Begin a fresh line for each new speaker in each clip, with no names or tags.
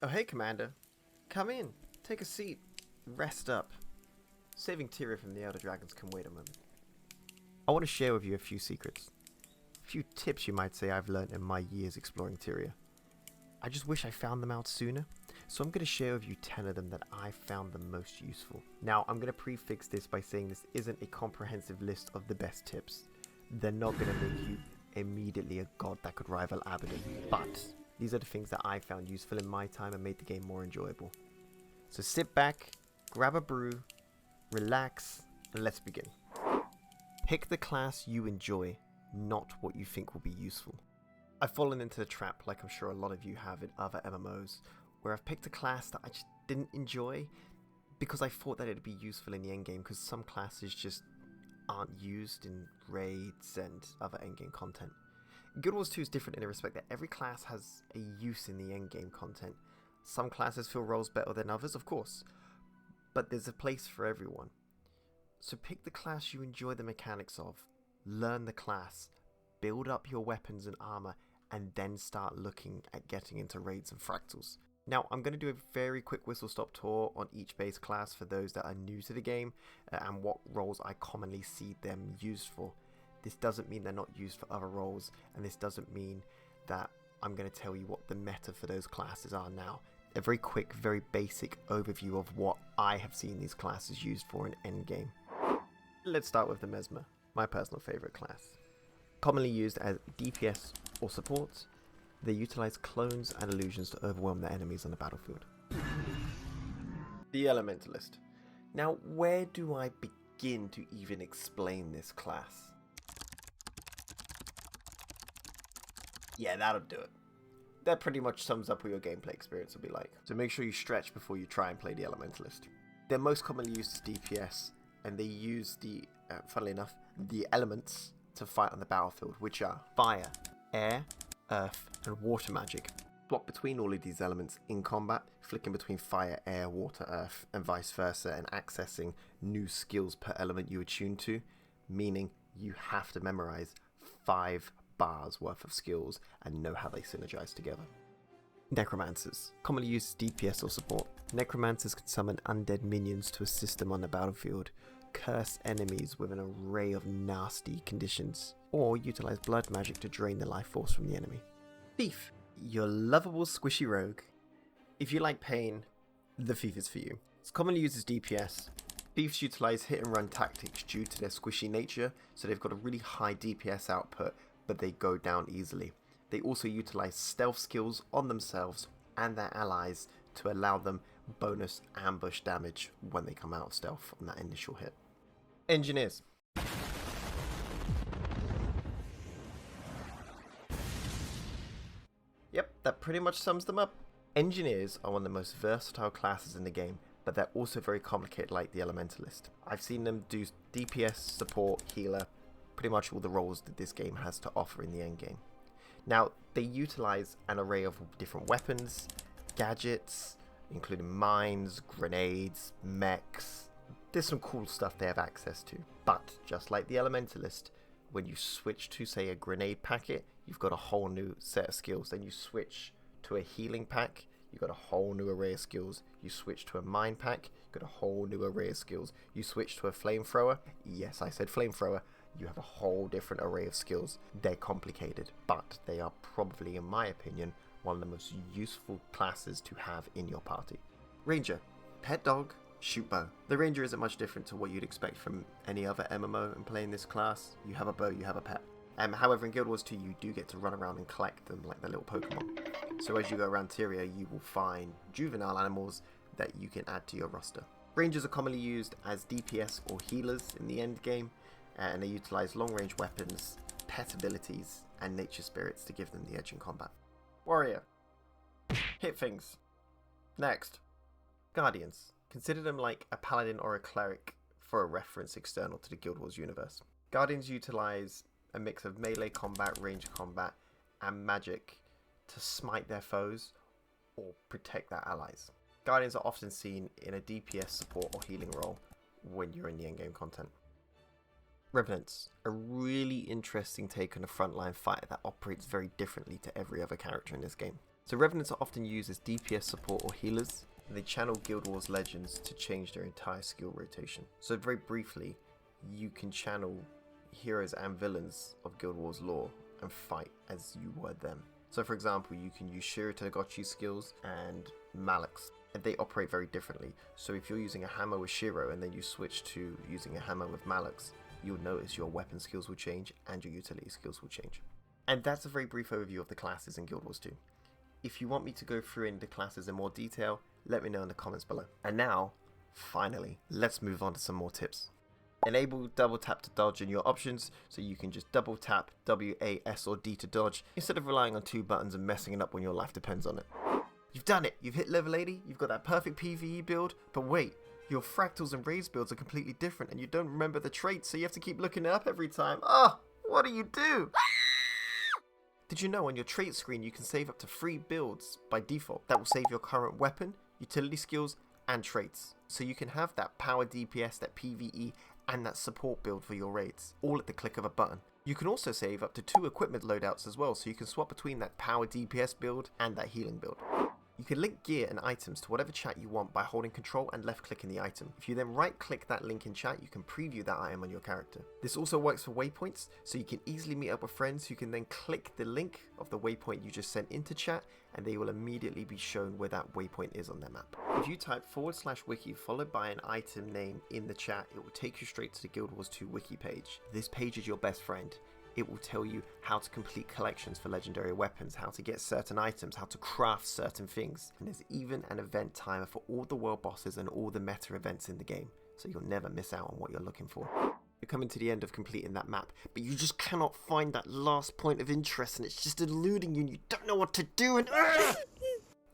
Oh hey Commander, come in, take a seat, rest up. Saving Tyria from the Elder Dragons can wait a moment. I want to share with you a few secrets. A few tips you might say I've learned in my years exploring Tyria. I just wish I found them out sooner, so I'm going to share with you 10 of them that I found the most useful. Now I'm going to prefix this by saying this isn't a comprehensive list of the best tips. They're not going to make you immediately a god that could rival Abaddon, but these are the things that I found useful in my time and made the game more enjoyable. So sit back, grab a brew, relax, and let's begin. Pick the class you enjoy, not what you think will be useful. I've fallen into the trap, like I'm sure a lot of you have in other MMOs, where I've picked a class that I just didn't enjoy because I thought that it'd be useful in the endgame, because some classes just aren't used in raids and other endgame content. Guild Wars 2 is different in the respect that every class has a use in the endgame content. Some classes fill roles better than others, of course, but there's a place for everyone. So pick the class you enjoy the mechanics of, learn the class, build up your weapons and armor, and then start looking at getting into raids and fractals. Now, I'm going to do a very quick whistle-stop tour on each base class for those that are new to the game, and what roles I commonly see them used for. This doesn't mean they're not used for other roles, and this doesn't mean that I'm going to tell you what the meta for those classes are now. A very quick, very basic overview of what I have seen these classes used for in endgame. Let's start with the Mesmer, my personal favourite class. Commonly used as DPS or support, they utilize clones and illusions to overwhelm their enemies on the battlefield. The Elementalist. Now, where do I begin to even explain this class? Yeah, that'll do it. That pretty much sums up what your gameplay experience will be like. So make sure you stretch before you try and play the Elementalist. They're most commonly used as DPS, and they use the, funnily enough, the elements to fight on the battlefield, which are fire, air, earth, and water magic. Swap between all of these elements in combat, flicking between fire, air, water, earth, and vice versa, and accessing new skills per element you attune to, meaning you have to memorize 5 bars worth of skills and know how they synergize together. Necromancers, commonly used as DPS or support. Necromancers can summon undead minions to assist them on the battlefield, curse enemies with an array of nasty conditions, or utilize blood magic to drain the life force from the enemy. Thief, your lovable squishy rogue. If you like pain, the Thief is for you. It's commonly used as DPS. Thieves utilize hit and run tactics due to their squishy nature, so they've got a really high DPS output, but they go down easily. They also utilize stealth skills on themselves and their allies to allow them bonus ambush damage when they come out of stealth on that initial hit. Engineers. Yep, that pretty much sums them up. Engineers are one of the most versatile classes in the game, but they're also very complicated like the Elementalist. I've seen them do DPS, support, healer, pretty much all the roles that this game has to offer in the endgame. Now, they utilize an array of different weapons, gadgets, including mines, grenades, mechs. There's some cool stuff they have access to. But, just like the Elementalist, when you switch to, say, a grenade packet, you've got a whole new set of skills. Then you switch to a healing pack, you've got a whole new array of skills. You switch to a mine pack, you've got a whole new array of skills. You switch to a flamethrower, yes, I said flamethrower, you have a whole different array of skills. They're complicated, but they are probably, in my opinion, one of the most useful classes to have in your party. Ranger, pet dog, shoot bow. The Ranger isn't much different to what you'd expect from any other MMO in playing this class. You have a bow, you have a pet. However, in Guild Wars 2, you do get to run around and collect them like the little Pokemon. So as you go around Tyria, you will find juvenile animals that you can add to your roster. Rangers are commonly used as DPS or healers in the end game, and they utilize long-range weapons, pet abilities, and nature spirits to give them the edge in combat. Warrior. Hit things. Next. Guardians. Consider them like a paladin or a cleric for a reference external to the Guild Wars universe. Guardians utilize a mix of melee combat, ranged combat, and magic to smite their foes or protect their allies. Guardians are often seen in a DPS support or healing role when you're in the endgame content. Revenants, a really interesting take on a frontline fighter that operates very differently to every other character in this game. So Revenants are often used as DPS support or healers, and they channel Guild Wars legends to change their entire skill rotation. So very briefly, you can channel heroes and villains of Guild Wars lore and fight as you were them. So for example, you can use Shiro Togochi's skills and Malek's, and they operate very differently. So if you're using a hammer with Shiro and then you switch to using a hammer with Malek's, you'll notice your weapon skills will change and your utility skills will change. And that's a very brief overview of the classes in Guild Wars 2. If you want me to go through into classes in more detail, let me know in the comments below. And now, finally, let's move on to some more tips. Enable double tap to dodge in your options, so you can just double tap W, A, S or D to dodge, instead of relying on 2 buttons and messing it up when your life depends on it. You've done it! You've hit level 80, you've got that perfect PvE build, but wait, your fractals and raids builds are completely different and you don't remember the traits, so you have to keep looking it up every time. Ah! What do you do? Did you know on your trait screen you can save up to 3 builds by default? That will save your current weapon, utility skills, and traits. So you can have that power DPS, that PvE, and that support build for your raids, all at the click of a button. You can also save up to 2 equipment loadouts as well, so you can swap between that power DPS build and that healing build. You can link gear and items to whatever chat you want by holding control and left clicking the item. If you then right click that link in chat, you can preview that item on your character. This also works for waypoints, so you can easily meet up with friends who can then click the link of the waypoint you just sent into chat, and they will immediately be shown where that waypoint is on their map. If you type /wiki followed by an item name in the chat, it will take you straight to the Guild Wars 2 wiki page. This page is your best friend. It will tell you how to complete collections for legendary weapons, how to get certain items, how to craft certain things. And there's even an event timer for all the world bosses and all the meta events in the game, so you'll never miss out on what you're looking for. You're coming to the end of completing that map, but you just cannot find that last point of interest and it's just eluding you and you don't know what to do and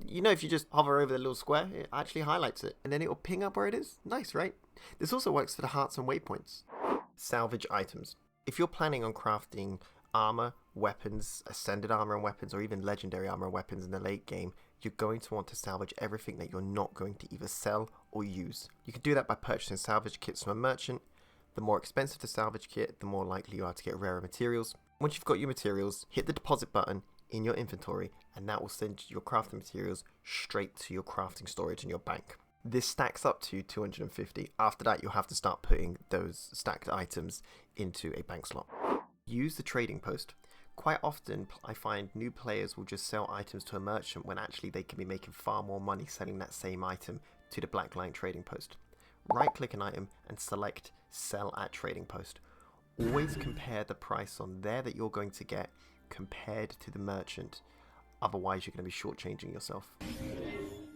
you know, if you just hover over the little square, it actually highlights it and then it will ping up where it is. Nice, right? This also works for the hearts and waypoints. Salvage items. If you're planning on crafting armor, weapons, ascended armor and weapons, or even legendary armor and weapons in the late game, you're going to want to salvage everything that you're not going to either sell or use. You can do that by purchasing salvage kits from a merchant. The more expensive the salvage kit, the more likely you are to get rarer materials. Once you've got your materials, hit the deposit button in your inventory, and that will send your crafting materials straight to your crafting storage in your bank. This stacks up to 250. After that, you'll have to start putting those stacked items into a bank slot. Use the trading post. Quite often, I find new players will just sell items to a merchant when actually they can be making far more money selling that same item to the Blackline trading post. Right-click an item and select Sell at Trading Post. Always compare the price on there that you're going to get compared to the merchant. Otherwise, you're going to be shortchanging yourself.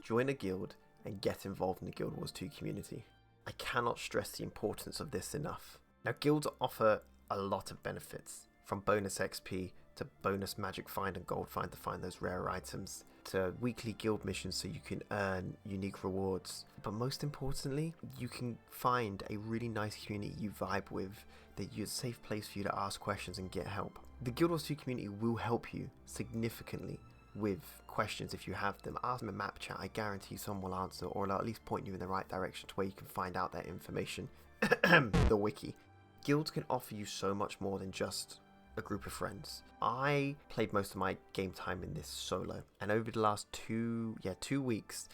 Join a guild and get involved in the Guild Wars 2 community. I cannot stress the importance of this enough. Now, guilds offer a lot of benefits, from bonus XP to bonus magic find and gold find to find those rare items, to weekly guild missions so you can earn unique rewards. But most importantly, you can find a really nice community you vibe with, that you're a safe place for you to ask questions and get help. The Guild Wars 2 community will help you significantly with questions if you have them. Ask them in map chat, I guarantee someone will answer, or at least point you in the right direction to where you can find out that information. The wiki. Guilds can offer you so much more than just a group of friends. I played most of my game time in this solo, and over the last 2 weeks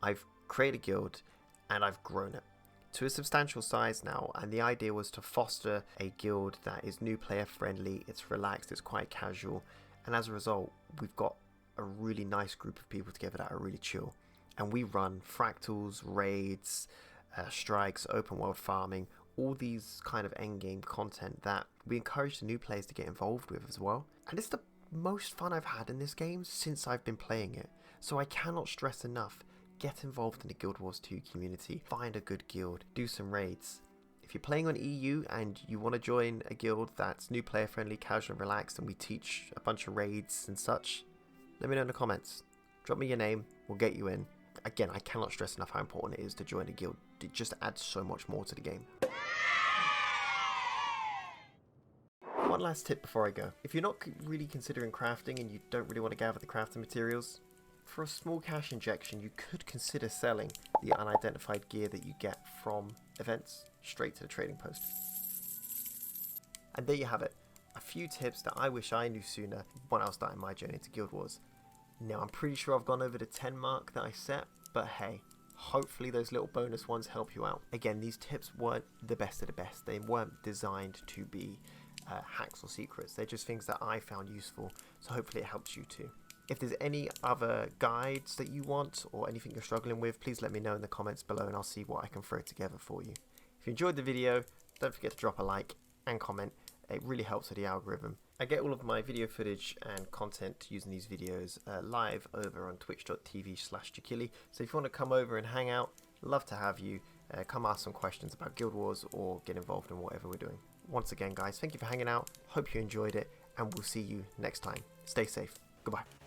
I've created a guild and I've grown it to a substantial size now, and the idea was to foster a guild that is new player friendly, it's relaxed, it's quite casual, and as a result we've got a really nice group of people together that are really chill, and we run fractals, raids, strikes, open world farming, all these kind of endgame content that we encourage the new players to get involved with as well. And it's the most fun I've had in this game since I've been playing it. So I cannot stress enough, get involved in the Guild Wars 2 community, find a good guild, do some raids. If you're playing on EU and you want to join a guild that's new player friendly, casual and relaxed, and we teach a bunch of raids and such, let me know in the comments. Drop me your name, we'll get you in. Again, I cannot stress enough how important it is to join a guild. It just adds so much more to the game. One last tip before I go. If you're not really considering crafting and you don't really want to gather the crafting materials, for a small cash injection you could consider selling the unidentified gear that you get from events straight to the trading post. And there you have it. A few tips that I wish I knew sooner when I was starting my journey to Guild Wars. Now, I'm pretty sure I've gone over the 10 mark that I set, but hey, hopefully those little bonus ones help you out. Again, these tips weren't the best of the best. They weren't designed to be hacks or secrets. They're just things that I found useful, so hopefully it helps you too. If there's any other guides that you want or anything you're struggling with, please let me know in the comments below and I'll see what I can throw together for you. If you enjoyed the video, don't forget to drop a like and comment. It really helps with the algorithm. I get all of my video footage and content using these videos live over on twitch.tv/Jakilli. So if you want to come over and hang out, love to have you. Come ask some questions about Guild Wars or get involved in whatever we're doing. Once again, guys, thank you for hanging out. Hope you enjoyed it, and we'll see you next time. Stay safe. Goodbye.